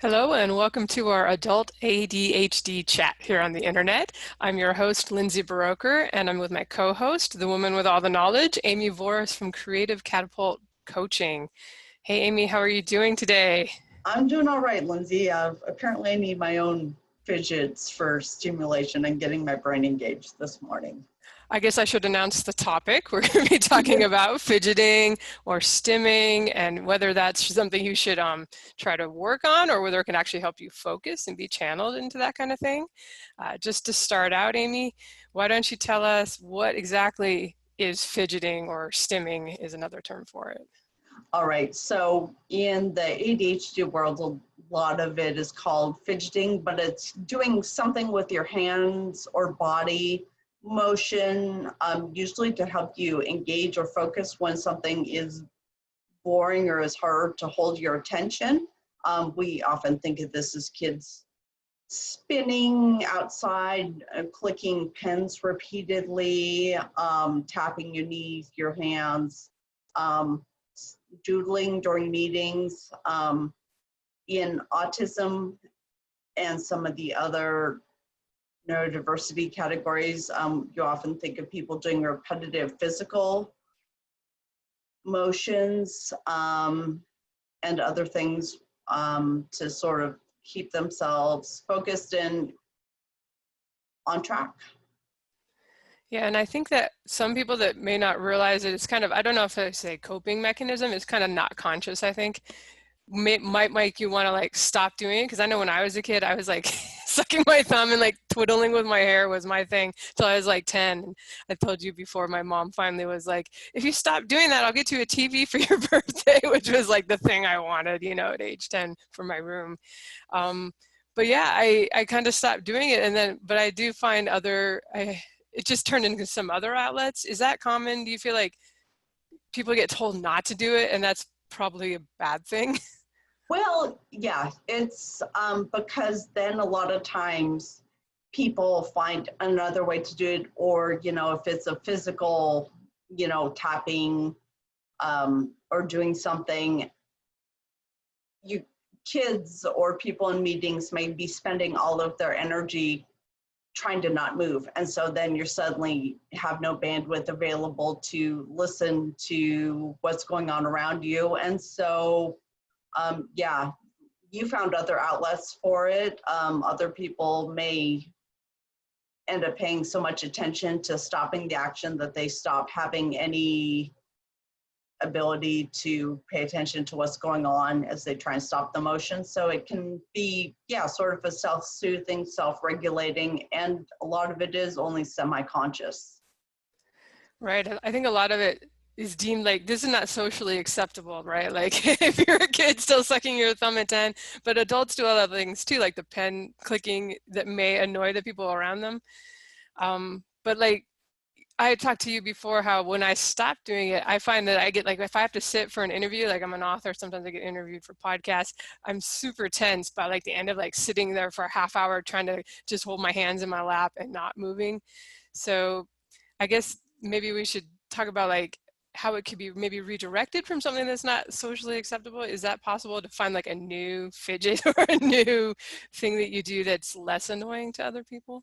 Hello and welcome to our adult ADHD chat here on the internet. I'm your host, Lindsay Baroker, and I'm with my co-host, the woman with all the knowledge, Amy Voris from Creative Catapult Coaching. Hey, Amy, how are you doing today? I'm doing all right, Lindsay. Apparently, I need my own fidgets for stimulation and getting my brain engaged this morning. I guess I should announce the topic. We're going to be talking about fidgeting or stimming and whether that's something you should try to work on or whether it can actually help you focus and be channeled into that kind of thing. Just to start out, Amy, why don't you tell us what exactly is fidgeting, or stimming is another term for it? All right, so in the ADHD world, a lot of it is called fidgeting, but it's doing something with your hands or body motion, usually to help you engage or focus when something is boring or is hard to hold your attention. We often think of this as kids spinning outside, clicking pens repeatedly, tapping your knees, your hands, doodling during meetings. In autism and some of the other neurodiversity categories, you often think of people doing repetitive physical motions and other things to sort of keep themselves focused and on track. Yeah, and I think that some people that may not realize it, it's kind of, I don't know if I say coping mechanism, it's kind of not conscious, I think. Might make you want to like stop doing it, because I know when I was a kid I was like sucking my thumb and like twiddling with my hair was my thing till I was like 10. And I told you before, my mom finally was like, if you stop doing that I'll get you a TV for your birthday, which was like the thing I wanted, you know, at age 10 for my room. But yeah, I kind of stopped doing it, and then but I do find it just turned into some other outlets. Is that common? Do you feel like people get told not to do it and that's probably a bad thing? Well, yeah, it's because then a lot of times people find another way to do it, or, you know, if it's a physical, you know, tapping or doing something, you kids or people in meetings may be spending all of their energy trying to not move. And so then you suddenly have no bandwidth available to listen to what's going on around you. And so, yeah, you found other outlets for it. Other people may end up paying so much attention to stopping the action that they stop having any ability to pay attention to what's going on as they try and stop the motion. So it can be, yeah, sort of a self-soothing, self-regulating, and a lot of it is only semi-conscious. Right. I think a lot of it is deemed like this is not socially acceptable, right? Like if you're a kid still sucking your thumb at 10, but adults do other things too, like the pen clicking that may annoy the people around them. But like I had talked to you before how when I stop doing it, I find that I get like, if I have to sit for an interview, like I'm an author, sometimes I get interviewed for podcasts, I'm super tense by like the end of like sitting there for a half hour trying to just hold my hands in my lap and not moving. So I guess maybe we should talk about like how it could be maybe redirected from something that's not socially acceptable. Is that possible to find like a new fidget or a new thing that you do that's less annoying to other people?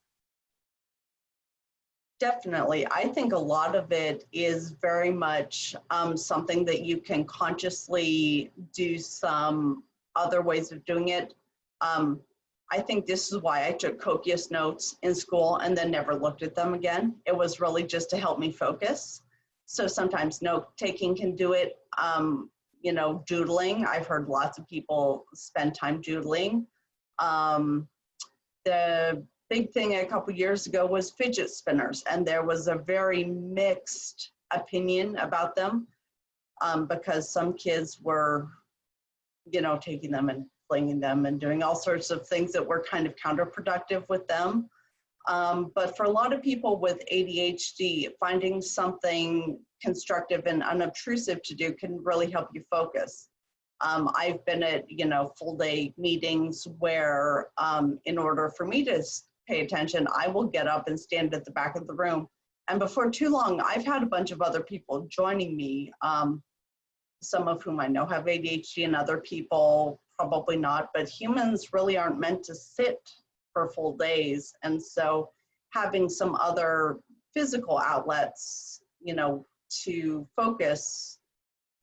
Definitely. I think a lot of it is very much something that you can consciously do some other ways of doing it. I think this is why I took copious notes in school and then never looked at them again. It was really just to help me focus. So sometimes note taking can do it. You know, doodling. I've heard lots of people spend time doodling. The big thing a couple years ago was fidget spinners, and there was a very mixed opinion about them because some kids were, you know, taking them and flinging them and doing all sorts of things that were kind of counterproductive with them. But for a lot of people with ADHD, finding something constructive and unobtrusive to do can really help you focus. I've been at, you know, full day meetings where in order for me to pay attention, I will get up and stand at the back of the room. And before too long, I've had a bunch of other people joining me, some of whom I know have ADHD, and other people probably not, but humans really aren't meant to sit for full days. And so having some other physical outlets, you know, to focus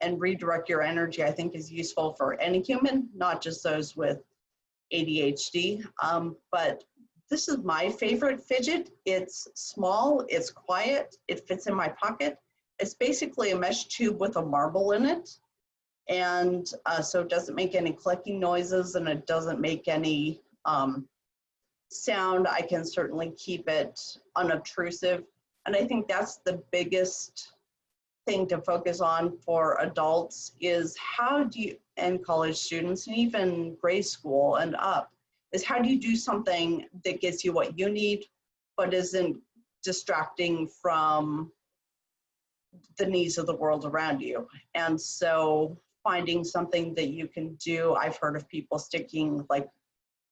and redirect your energy, I think is useful for any human, not just those with ADHD. But this is my favorite fidget. It's small, it's quiet, it fits in my pocket. It's basically a mesh tube with a marble in it. And so it doesn't make any clicking noises and it doesn't make any sound. I can certainly keep it unobtrusive. And I think that's the biggest thing to focus on for adults is how do you, and college students and even grade school and up, is how do you do something that gets you what you need, but isn't distracting from the needs of the world around you. And so finding something that you can do, I've heard of people sticking like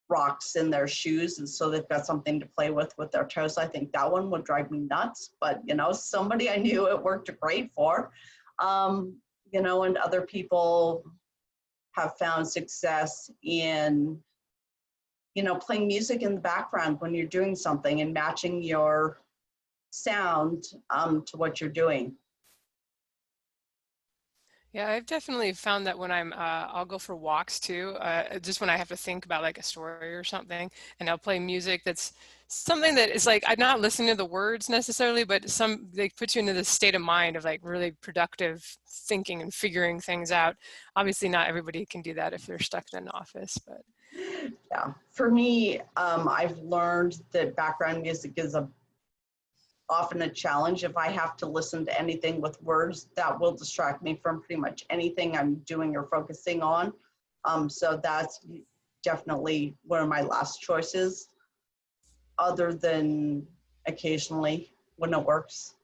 rocks in their shoes and so they've got something to play with their toes. I think that one would drive me nuts, but you know, somebody I knew it worked great for. You know, and other people have found success in, you know, playing music in the background when you're doing something and matching your sound to what you're doing. Yeah, I've definitely found that when I'll go for walks too, just when I have to think about like a story or something, and I'll play music that's something that is like, I'm not listening to the words necessarily, but they put you into this state of mind of like really productive thinking and figuring things out. Obviously not everybody can do that if they're stuck in an office, but. Yeah, for me, I've learned that background music is often a challenge. If I have to listen to anything with words, that will distract me from pretty much anything I'm doing or focusing on. So that's definitely one of my last choices, other than occasionally when it works.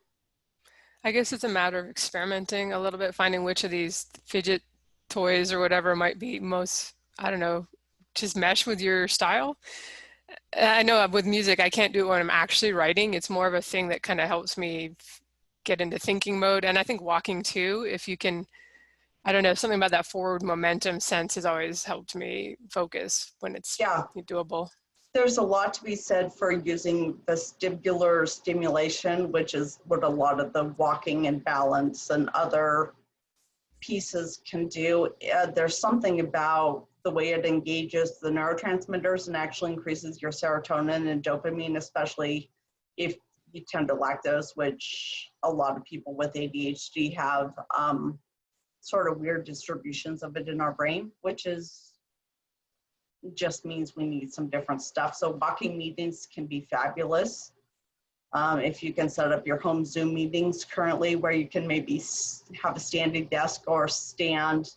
I guess it's a matter of experimenting a little bit, finding which of these fidget toys or whatever might be most, I don't know, just mesh with your style. I know with music, I can't do it when I'm actually writing. It's more of a thing that kind of helps me get into thinking mode. And I think walking too, if you can, I don't know, something about that forward momentum sense has always helped me focus when it's Yeah, doable. there's a lot to be said for using vestibular stimulation, which is what a lot of the walking and balance and other pieces can do. There's something about the way it engages the neurotransmitters and actually increases your serotonin and dopamine, especially if you tend to lack those, which a lot of people with ADHD have sort of weird distributions of it in our brain, which is just means we need some different stuff. So walking meetings can be fabulous. If you can set up your home Zoom meetings currently where you can maybe have a standing desk or stand,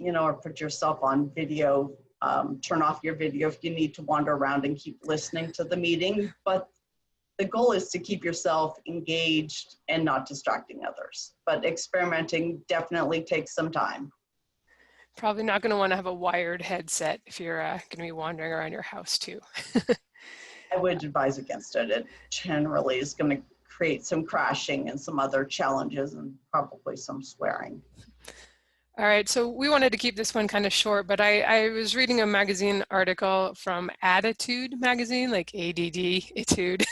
you know, or put yourself on video, turn off your video if you need to wander around and keep listening to the meeting. But the goal is to keep yourself engaged and not distracting others. But experimenting definitely takes some time. Probably not going to want to have a wired headset if you're going to be wandering around your house too. I would advise against it. It generally is going to create some crashing and some other challenges and probably some swearing. All right, so we wanted to keep this one kind of short, but I was reading a magazine article from Attitude magazine, like ADD, Etude,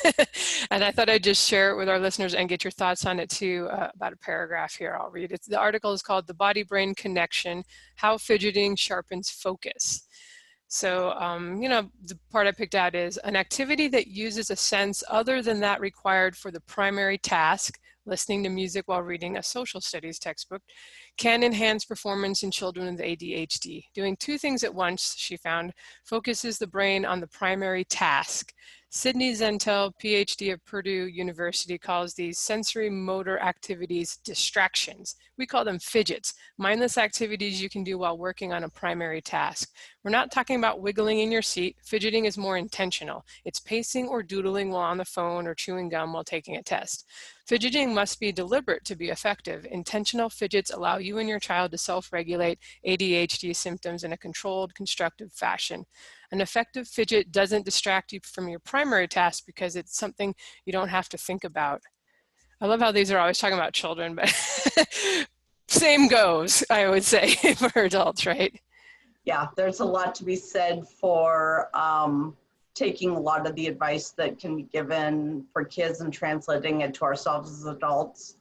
and I thought I'd just share it with our listeners and get your thoughts on it too, about a paragraph here. I'll read it. The article is called The Body-Brain Connection, How Fidgeting Sharpens Focus. So, you know, the part I picked out is an activity that uses a sense other than that required for the primary task, listening to music while reading a social studies textbook, can enhance performance in children with ADHD. Doing two things at once, she found, focuses the brain on the primary task. Sydney Zentel, PhD at Purdue University, calls these sensory motor activities distractions. We call them fidgets, mindless activities you can do while working on a primary task. We're not talking about wiggling in your seat. Fidgeting is more intentional. It's pacing or doodling while on the phone or chewing gum while taking a test. Fidgeting must be deliberate to be effective. Intentional fidgets allow you and your child to self-regulate ADHD symptoms in a controlled, constructive fashion. An effective fidget doesn't distract you from your primary task because it's something you don't have to think about. I love how these are always talking about children, but same goes, I would say, for adults, right? Yeah, there's a lot to be said for taking a lot of the advice that can be given for kids and translating it to ourselves as adults.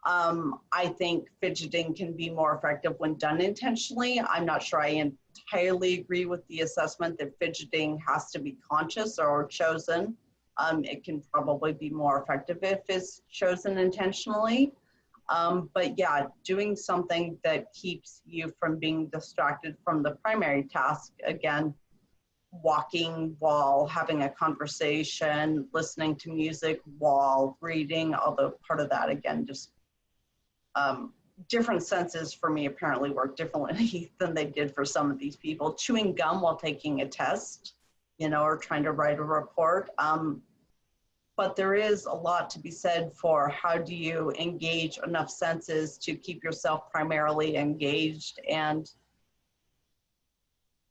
I think fidgeting can be more effective when done intentionally. I'm not sure I entirely agree with the assessment that fidgeting has to be conscious or chosen. It can probably be more effective if it's chosen intentionally. But yeah, doing something that keeps you from being distracted from the primary task, again, walking while having a conversation, listening to music while reading, although part of that, again, just different senses for me apparently work differently than they did for some of these people. Chewing gum while taking a test, you know, or trying to write a report. But there is a lot to be said for how do you engage enough senses to keep yourself primarily engaged. And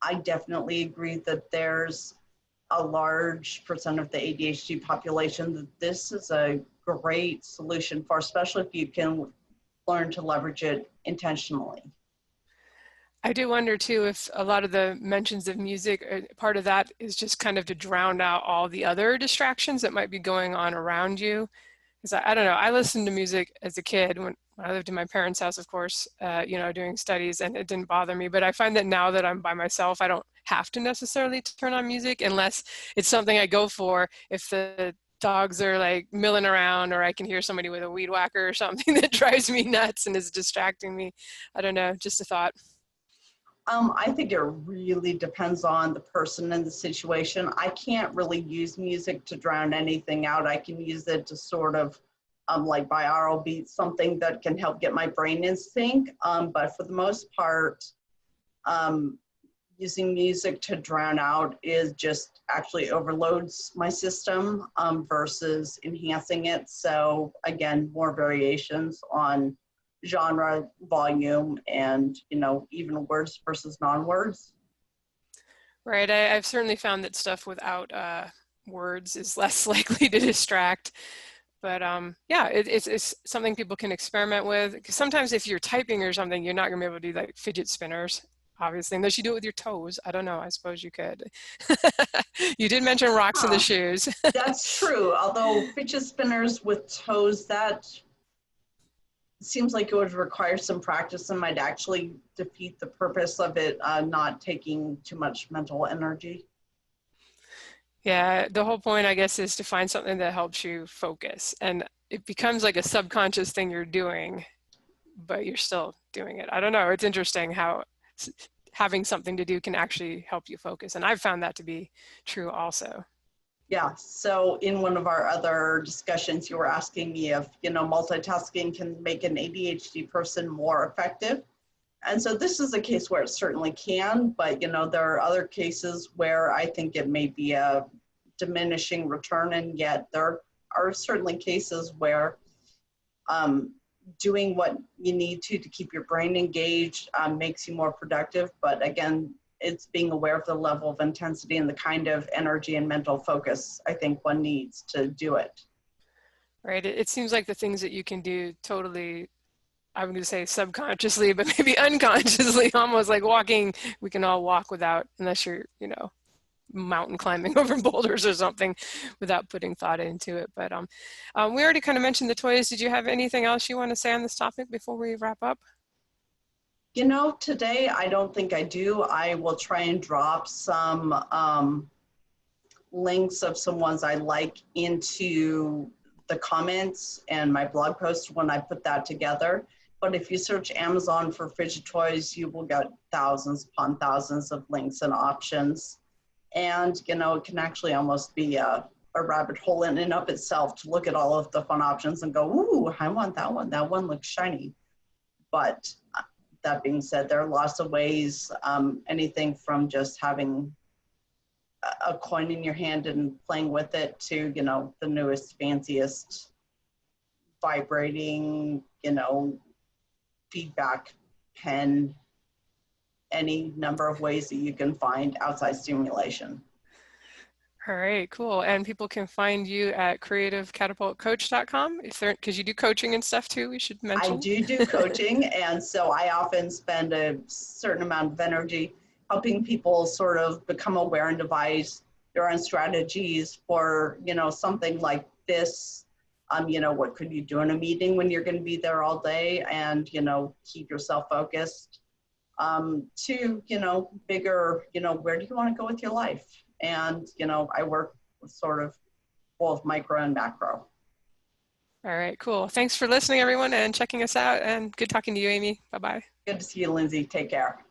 I definitely agree that there's a large percent of the ADHD population that this is a great solution for, especially if you can learn to leverage it intentionally. I do wonder too if a lot of the mentions of music, part of that is just kind of to drown out all the other distractions that might be going on around you. Because I don't know, I listened to music as a kid when I lived in my parents' house, of course, you know, doing studies, and it didn't bother me. But I find that now that I'm by myself, I don't have to necessarily turn on music unless it's something I go for. If the dogs are like milling around, or I can hear somebody with a weed whacker or something that drives me nuts and is distracting me. I don't know, just a thought. I think it really depends on the person and the situation. I can't really use music to drown anything out. I can use it to sort of like binaural beats, something that can help get my brain in sync. But for the most part, um, using music to drown out is just actually overloads my system versus enhancing it. So again, more variations on genre, volume, and you know, even words versus non-words. Right, I've certainly found that stuff without words is less likely to distract. But yeah, it's something people can experiment with. Because sometimes if you're typing or something, you're not going to be able to do like fidget spinners, obviously, unless you do it with your toes. I don't know. I suppose you could. You did mention rocks in the Huh, shoes. that's true. Although fidget spinners with toes, that seems like it would require some practice and might actually defeat the purpose of it not taking too much mental energy. Yeah, the whole point, I guess, is to find something that helps you focus. And it becomes like a subconscious thing you're doing, but you're still doing it. I don't know. It's interesting how having something to do can actually help you focus. And I've found that to be true also. Yeah, so in one of our other discussions, you were asking me if, you know, multitasking can make an ADHD person more effective. And so this is a case where it certainly can, but, you know, there are other cases where I think it may be a diminishing return, and yet there are certainly cases where doing what you need to keep your brain engaged makes you more productive. But again, it's being aware of the level of intensity and the kind of energy and mental focus I think one needs to do it. Right? It seems like the things that you can do totally, I'm going to say subconsciously, but maybe unconsciously, almost like walking. We can all walk without, unless you're, you know, mountain climbing over boulders or something, without putting thought into it. But we already kind of mentioned the toys. Did you have anything else you want to say on this topic before we wrap up? You know, today I don't think I do. I will try and drop some links of some ones I like into the comments and my blog post when I put that together. But if you search Amazon for fidget toys, you will get thousands upon thousands of links and options. And, you know, it can actually almost be a rabbit hole in and of itself to look at all of the fun options and go, ooh, I want that one. That one looks shiny. But that being said, there are lots of ways, anything from just having a coin in your hand and playing with it to, you know, the newest, fanciest vibrating, you know, feedback pen, any number of ways that you can find outside stimulation. All right, cool. And people can find you at creativecatapultcoach.com if they're, because you do coaching and stuff too, we should I mention. do coaching, and so I often spend a certain amount of energy helping people sort of become aware and devise their own strategies for, you know, something like this. You know, what could you do in a meeting when you're going to be there all day and, you know, keep yourself focused? To, you know, bigger, you know, where do you want to go with your life? And, you know, I work with sort of both micro and macro. All right, cool. Thanks for listening, everyone, and checking us out. And good talking to you, Amy. Bye-bye. Good to see you, Lindsay. Take care.